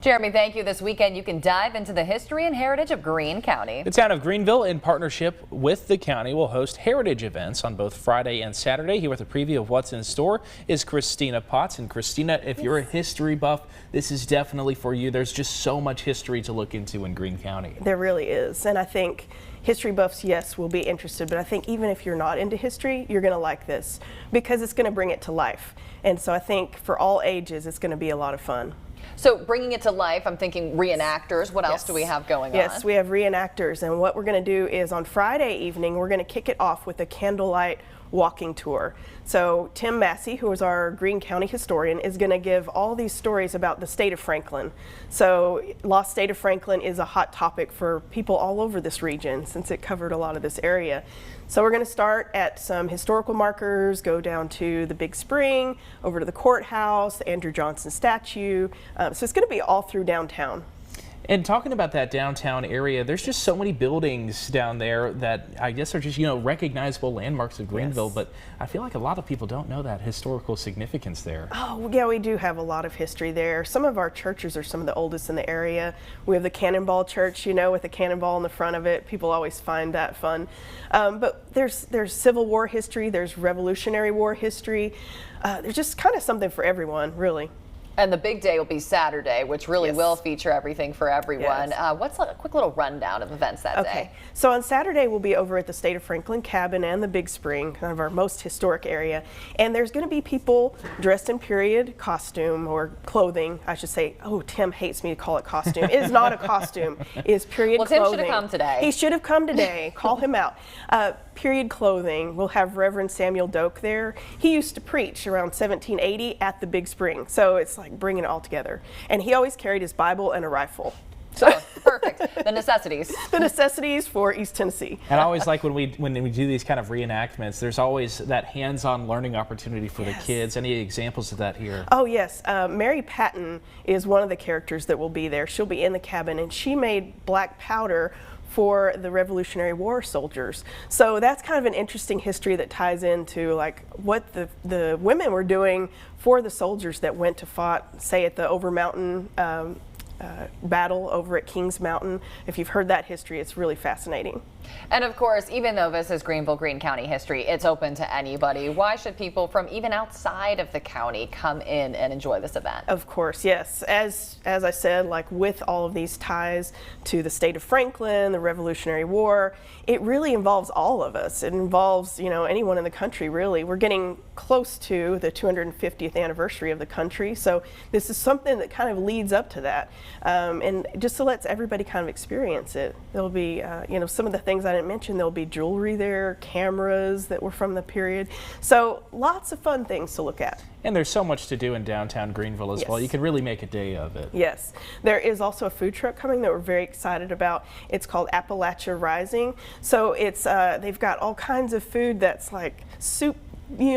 Jeremy, thank you. This weekend, you can dive into the history and heritage of Greene County. The town of Greeneville, in partnership with the county, will host heritage events on both Friday and Saturday. Here with a preview of what's in store is Christina Potts. And Christina, if you're a history buff, this is definitely for you. There's just so much history to look into in Greene County. There really is. And I think history buffs, yes, will be interested. But I think even if you're not into history, you're going to like this because it's going to bring it to life. And so I think for all ages, it's going to be a lot of fun. So bringing it to life, I'm thinking reenactors. What else do we have going on? Yes, we have reenactors. And what we're going to do is on Friday evening, we're going to kick it off with a candlelight walking tour. So Tim Massey, who is our Greene County historian, is going to give all these stories about the state of Franklin. So lost state of Franklin is a hot topic for people all over this region since it covered a lot of this area. So we're going to start at some historical markers, go down to the Big Spring, over to the courthouse, the Andrew Johnson statue. So it's going to be all through downtown. And talking about that downtown area, there's just so many buildings down there that I guess are just, recognizable landmarks of Greeneville, Yes. but I feel like a lot of people don't know that historical significance there. Oh, yeah, we do have a lot of history there. Some of our churches are some of the oldest in the area. We have the Cannonball Church, with a cannonball in the front of it. People always find that fun. But there's Civil War history, there's Revolutionary War history. There's just kind of something for everyone, really. And the big day will be Saturday, which really Yes. will feature everything for everyone. Yes. What's a quick little rundown of events that day? So on Saturday, we'll be over at the State of Franklin Cabin and the Big Spring, kind of our most historic area. And there's going to be people dressed in period costume or clothing, I should say. Oh, Tim hates me to call it costume. It is not a costume. It is period clothing. Well, Tim should have come today. He should have come today. Call him out. Period clothing. We'll have Reverend Samuel Doak there. He used to preach around 1780 at the Big Spring. So it's like bringing it all together. And he always carried his Bible and a rifle. So perfect. The necessities. The necessities for East Tennessee. And I always like when we do these kind of reenactments, there's always that hands-on learning opportunity for the kids. Any examples of that here? Oh yes, Mary Patton is one of the characters that will be there. She'll be in the cabin, and she made black powder for the Revolutionary War soldiers. So that's kind of an interesting history that ties into like what the women were doing for the soldiers that went to fought, say at the Over Mountain battle over at Kings Mountain. If you've heard that history, it's really fascinating. And of course, even though this is Greeneville, Greene County history, it's open to anybody. Why should people from even outside of the county come in and enjoy this event? Of course, yes. As I said, like with all of these ties to the state of Franklin, the Revolutionary War, it really involves all of us. It involves, anyone in the country, really. We're getting close to the 250th anniversary of the country, so this is something that kind of leads up to that. And just to let everybody kind of experience it. There'll be, some of the things I didn't mention. There'll be jewelry there, cameras that were from the period. So lots of fun things to look at. And there's so much to do in downtown Greeneville as well. You could really make a day of it. Yes. There is also a food truck coming that we're very excited about. It's called Appalachia Rising. So it's they've got all kinds of food that's like soup,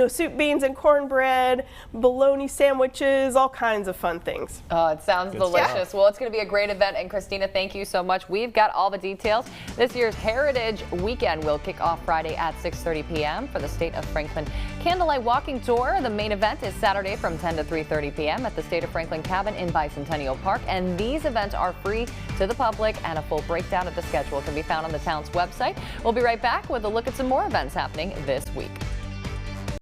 soup, beans, and cornbread, bologna sandwiches, all kinds of fun things. Oh, it sounds delicious. Well, it's going to be a great event. And Christina, thank you so much. We've got all the details. This year's Heritage Weekend will kick off Friday at 6:30 p.m. for the State of Franklin Candlelight Walking Tour. The main event is Saturday from 10 to 3:30 p.m. at the State of Franklin Cabin in Bicentennial Park. And these events are free to the public, and a full breakdown of the schedule can be found on the town's website. We'll be right back with a look at some more events happening this week.